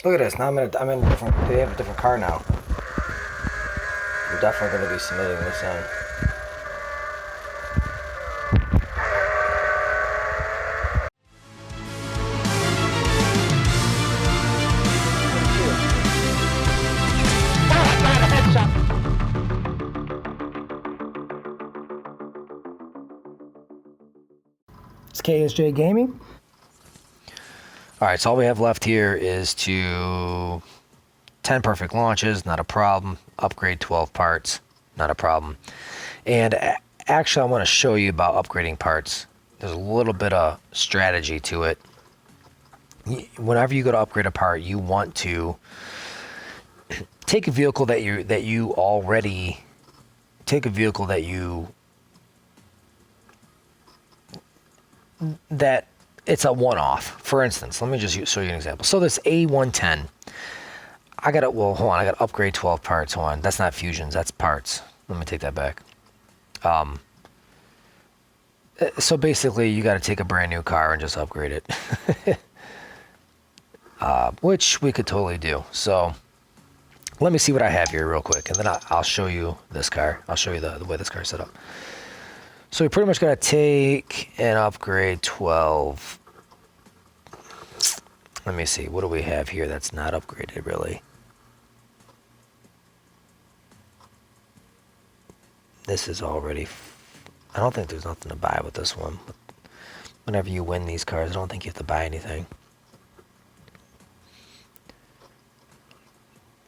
Look at this. Now I'm in a different. They have a different car now. I'm definitely going to be submitting this in. It's KSJ Gaming. All right, so all we have left here is to 10 perfect launches, not a problem. Upgrade 12 parts, not a problem. And actually, I want to show you about upgrading parts. There's a little bit of strategy to it. Whenever you go to upgrade a part, you want to take a vehicle that you already take a vehicle that it's a one-off. For instance, let me just show you an example. So this A110, I got to upgrade 12 parts. Hold on, that's not fusions, that's parts. Let me take that back. So basically, you got to take a brand new car and just upgrade it, which we could totally do. So let me see what I have here real quick, and then I'll show you this car. I'll show you the way this car is set up. So we pretty much got to take and upgrade 12. Let me see. What do we have here that's not upgraded, really? This is already... I don't think there's nothing to buy with this one. Whenever you win these cars, I don't think you have to buy anything.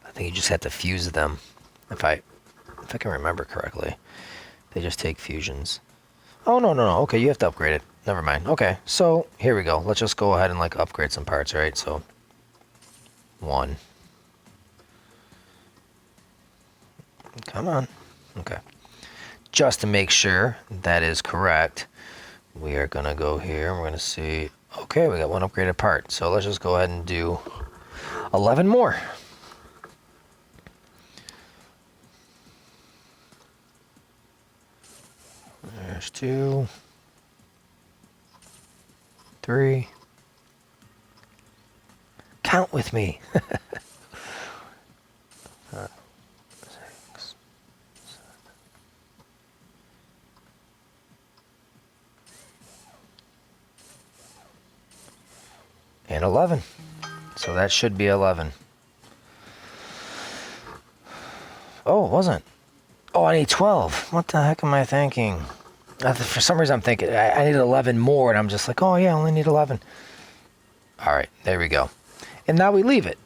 I think you just have to fuse them. If I can remember correctly. They just take fusions. Oh, no. Okay, you have to upgrade it. Never mind. Okay, so here we go. Let's just go ahead and upgrade some parts, right? So, 1. Come on. Okay. Just to make sure that is correct, we are going to go here and we're going to see, okay, we got one upgraded part. So let's just go ahead and do 11 more. There's 2, 3. Count with me. 6, 7. And 11. So that should be 11. Oh, it wasn't. Oh, I need 12. What the heck am I thinking? For some reason, I'm thinking I need 11 more, and I'm just like, oh, yeah, I only need 11. All right, there we go. And now we leave it.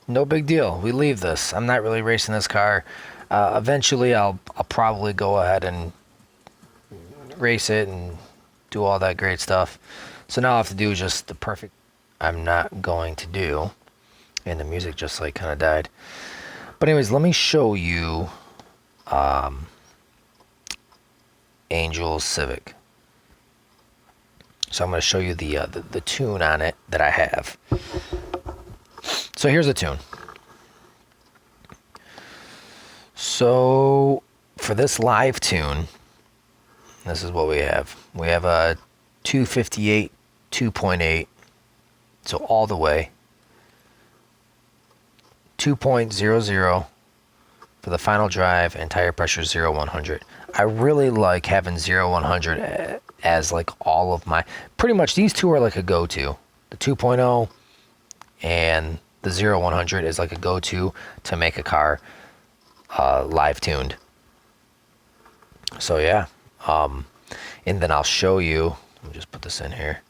No big deal. We leave this. I'm not really racing this car. Eventually, I'll probably go ahead and race it and do all that great stuff. So now all I have to do is just the perfect... I'm not going to do. And the music just kind of died. But anyways, let me show you... Angel Civic. So I'm going to show you the tune on it that I have. So here's the tune. So for this live tune, this is what we have. We have a 258 2.8, so all the way. 2.00 for the final drive, and tire pressure 0-100. I really like having 0-100 as all of my... Pretty much these two are a go-to. The 2.0 and the 0-100 is a go-to to make a car live tuned. So yeah. And then I'll show you... Let me just put this in here.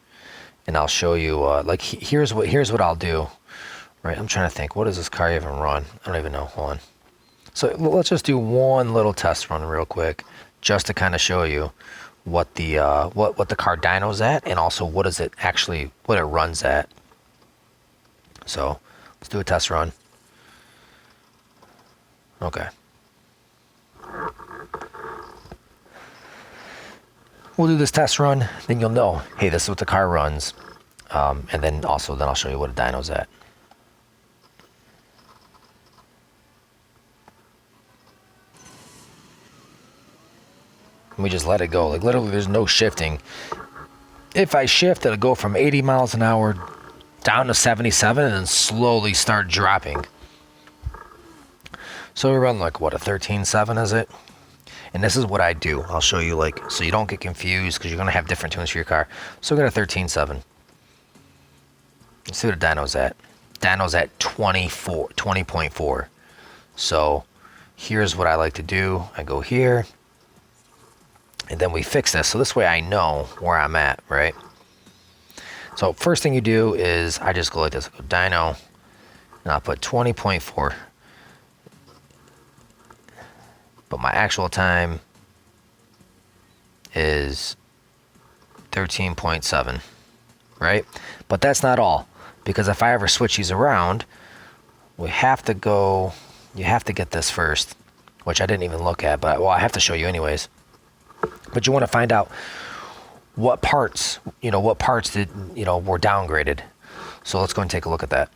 And I'll show you... here's what I'll do. Right, I'm trying to think. What does this car even run? I don't even know. Hold on. So let's just do one little test run real quick, just to kind of show you what the what the car dyno's at, and also what it runs at. So let's do a test run. Okay. We'll do this test run, then you'll know, hey, this is what the car runs, and then I'll show you what a dyno's at. We just let it go. Literally, there's no shifting. If I shift, it'll go from 80 miles an hour down to 77 and then slowly start dropping. So we run like what, a 13.7 is it? And this is what I do. I'll show you, like, so you don't get confused because you're going to have different tunes for your car. So we got a 13.7. Let's see what the dyno's at. Dyno's at 20.4. So here's what I like to do. I go here, and then we fix this. So this way I know where I'm at, right? So first thing you do is I just go like this. I go dyno, and I'll put 20.4. But my actual time is 13.7, right? But that's not all, because if I ever switch these around, we have to go, you have to get this first, which I didn't even look at, but well, I have to show you anyways. But you want to find out what parts, what parts did, were downgraded. So let's go and take a look at that.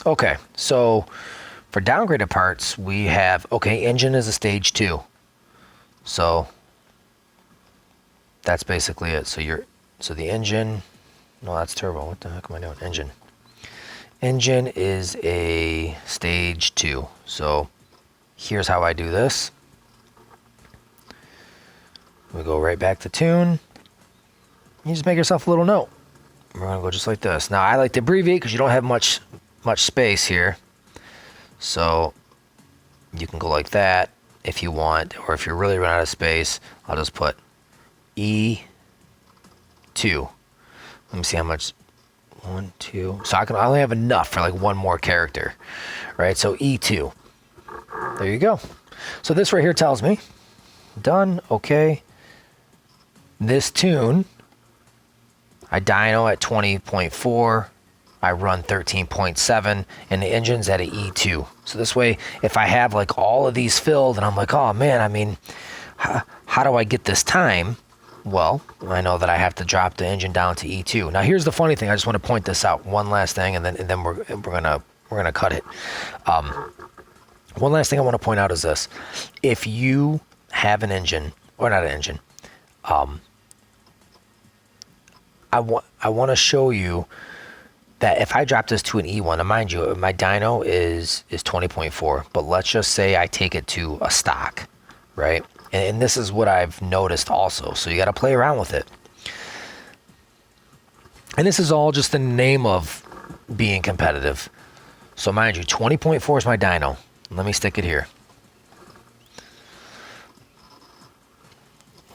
Okay, so for downgraded parts, we have, engine is a stage 2. So that's basically it. So the engine, no, that's turbo. What the heck am I doing? Engine is a stage 2. So here's how I do this. We go right back to tune. You just make yourself a little note. We're gonna go just like this. Now I like to abbreviate because you don't have much space here. So you can go like that if you want, or if you're really running out of space, I'll just put E2. Let me see how much. 1, 2. So I only have enough for like one more character, right? So E2. There you go. So this right here tells me done. Okay. This tune, I dyno at 20.4. I run 13.7, and the engine's at an E2. So this way, if I have like all of these filled and I'm like, oh man, I mean, how do I get this time? Well, I know that I have to drop the engine down to E2. Now here's the funny thing. I just want to point this out. One last thing, and then we're gonna cut it. One last thing I want to point out is this: if you have an engine, or not an engine, I want to show you that if I drop this to an E1, and mind you, my dyno is 20.4, but let's just say I take it to a stock, right? And this is what I've noticed also, so you got to play around with it. And this is all just the name of being competitive. So mind you, 20.4 is my dyno. Let me stick it here.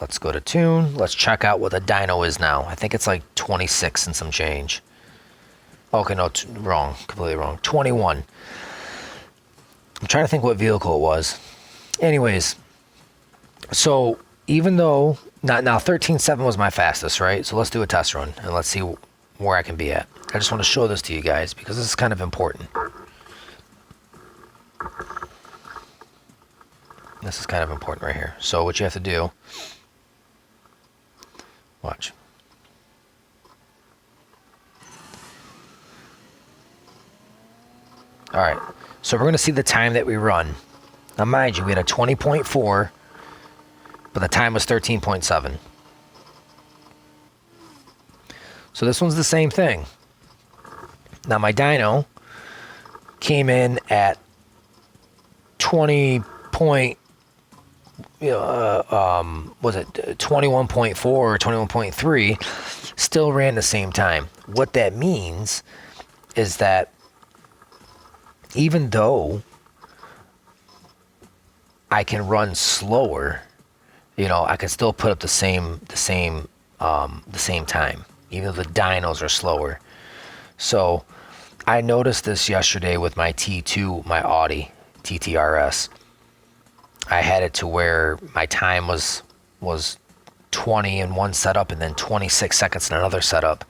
Let's go to tune. Let's check out what the dyno is now. I think it's like 26 and some change. Okay, no, wrong, completely wrong. 21. I'm trying to think what vehicle it was. Anyways, so even though, now 13.7 was my fastest, right? So let's do a test run and let's see where I can be at. I just want to show this to you guys because this is kind of important. This is kind of important right here. So what you have to do, watch. All right, so we're going to see the time that we run. Now, mind you, we had a 20.4, but the time was 13.7. So this one's the same thing. Now, my dyno came in at 21.4 or 21.3, still ran the same time. What that means is that even though I can run slower, I can still put up the same time, even though the dynos are slower. So I noticed this yesterday with my T2, my Audi TTRS. I had it to where my time was 20 in one setup and then 26 seconds in another setup,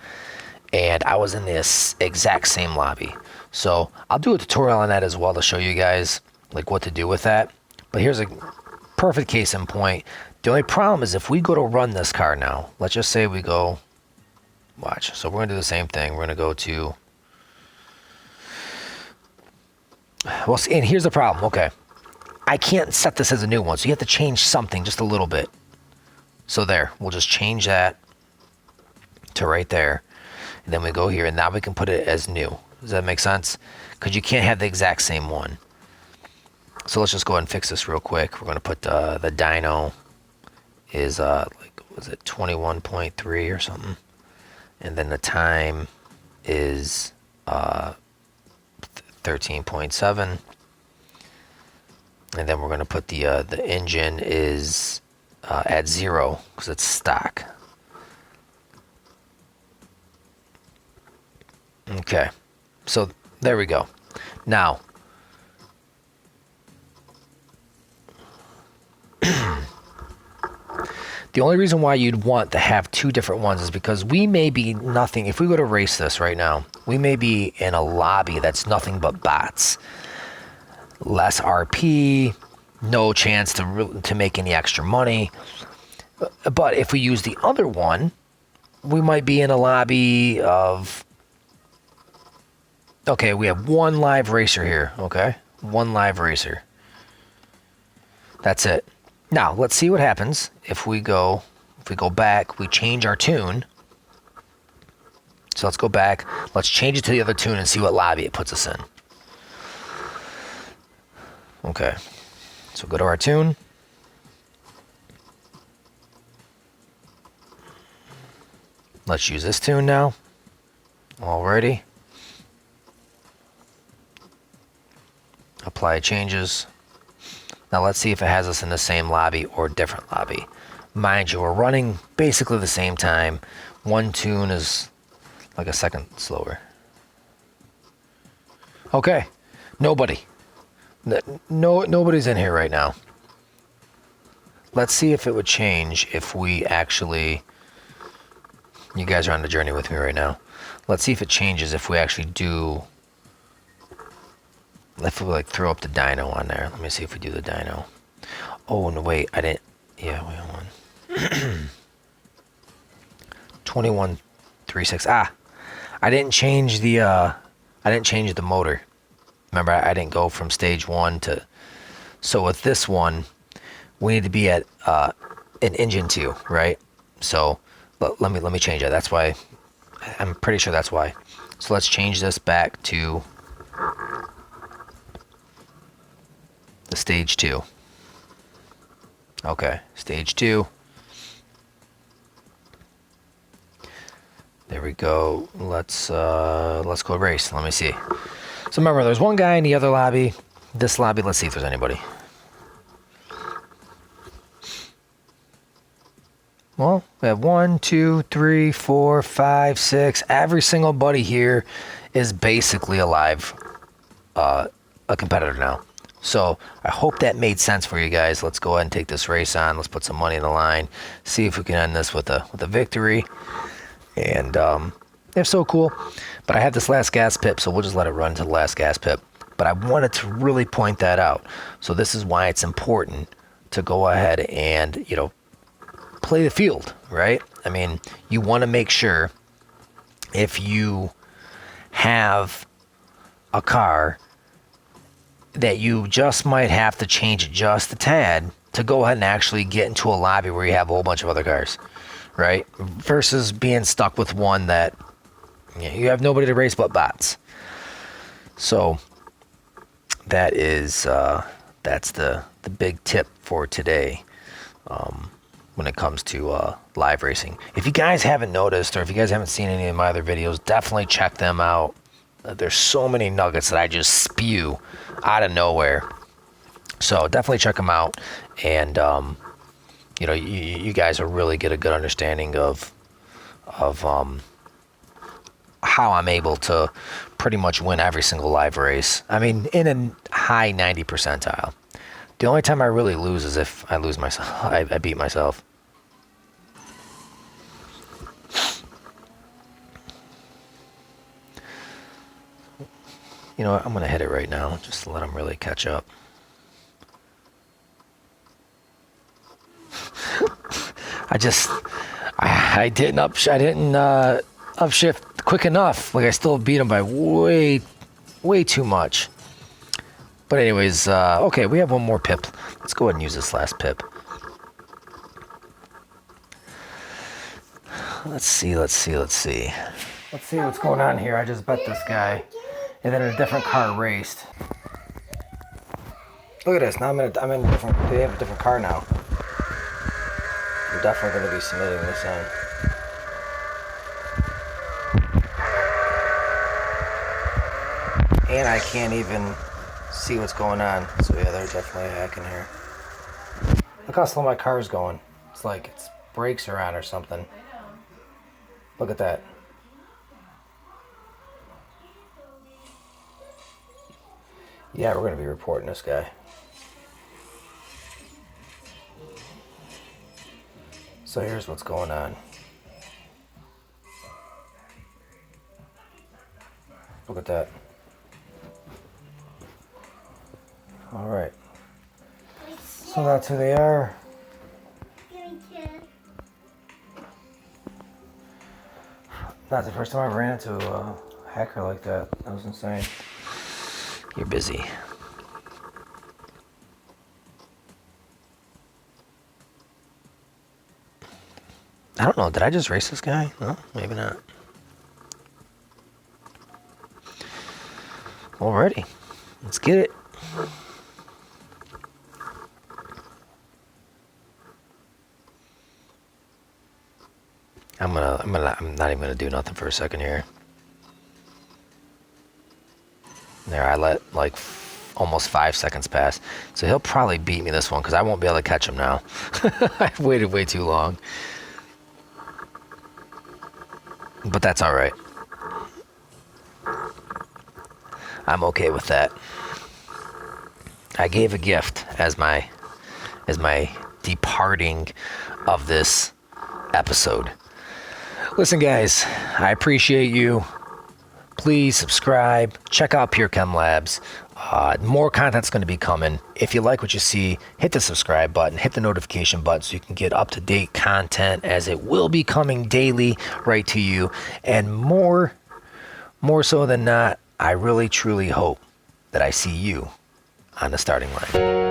and I was in this exact same lobby. So I'll do a tutorial on that as well to show you guys like what to do with that. But here's a perfect case in point. The only problem is if we go to run this car now, let's just say we go, watch. So we're gonna do the same thing. We're gonna go to, well, see, and here's the problem. Okay, I can't set this as a new one, so you have to change something just a little bit. So there, we'll just change that to right there. and then we go here, and now we can put it as new. Does that make sense? Because you can't have the exact same one. So let's just go ahead and fix this real quick. We're going to put the dyno is like, was it 21.3 or something, and then the time is 13.7, and then we're going to put the engine is at 0 because it's stock. Okay, so there we go. Now the only reason why you'd want to have two different ones is because we may be nothing. If we go to race this right now, we may be in a lobby that's nothing but bots. Less RP, no chance to make any extra money. But if we use the other one, we might be in a lobby of... Okay, we have one live racer here, okay? One live racer. That's it. Now, let's see what happens if we go back, we change our tune. So let's go back, let's change it to the other tune and see what lobby it puts us in. Okay, so go to our tune. Let's use this tune now. Alrighty. Apply changes. Now let's see if it has us in the same lobby or different lobby. Mind you, we're running basically the same time. One tune is like a second slower. Okay, nobody. Nobody's in here right now. Let's see if it would change if we actually... You guys are on the journey with me right now. Let's see if it changes if we actually do... If we like throw up the dyno on there. Let me see if we do the dyno. Oh, no, wait, I didn't... Yeah, wait, hold on. 21.36. Ah, I didn't change the motor. Remember, I didn't go from stage 1 to... So with this one, we need to be at an engine 2, right? So let me change that. That's why. I'm pretty sure that's why. So let's change this back to the stage 2. Okay, stage 2. There we go. Let's go race. Let me see. So remember, there's one guy in the other lobby. This lobby, let's see if there's anybody. Well, we have 1, 2, 3, 4, 5, 6. Every single buddy here is basically alive, a competitor now. So I hope that made sense for you guys. Let's go ahead and take this race on. Let's put some money in the line. See if we can end this with a victory. And if so, cool. But I have this last gas pip, so we'll just let it run to the last gas pip. But I wanted to really point that out. So this is why it's important to go ahead and, you know, play the field, right? I mean, you want to make sure if you have a car that you just might have to change it just a tad to go ahead and actually get into a lobby where you have a whole bunch of other cars, right? Versus being stuck with one that you have nobody to race but bots. So that is that's the big tip for today when it comes to live racing. If you guys haven't noticed, or if you guys haven't seen any of my other videos, definitely check them out. There's so many nuggets that I just spew out of nowhere. So definitely check them out. And you know, you guys will really get a good understanding of how I'm able to pretty much win every single live race. I mean, in a high 90 percentile. The only time I really lose is if I lose myself. I beat myself. You know what? I'm going to hit it right now just to let them really catch up. I didn't upshift quick enough. Like, I still beat him by way too much. But anyways, okay, we have one more pip. Let's go ahead and use this last pip. Let's see. Let's see what's going on here. I just bet this guy, and then a different car raced. Look at this. Now I'm in a different. They have a different car now. I'm definitely going to be submitting this in. And I can't even see what's going on. So yeah, they're definitely hacking here. Look how slow my car's going. It's like its brakes are on or something. Look at that. Yeah, we're going to be reporting this guy. So here's what's going on. Look at that. All right. So that's who they are. Not the first time I ran into a hacker like that. That was insane. You're busy. I don't know. Did I just race this guy? No, maybe not. Alrighty. Let's get it. I'm not even gonna do nothing for a second here. There, I let like almost 5 seconds pass. So he'll probably beat me this one because I won't be able to catch him now. I've waited way too long. But that's all right. I'm okay with that. I gave a gift as my departing of this episode. Listen, guys, I appreciate you. Please subscribe. Check out Pure Chem Labs. More content's going to be coming. If you like what you see, hit the subscribe button, hit the notification button so you can get up-to-date content as it will be coming daily right to you. And more so than not, I really truly hope that I see you on the starting line.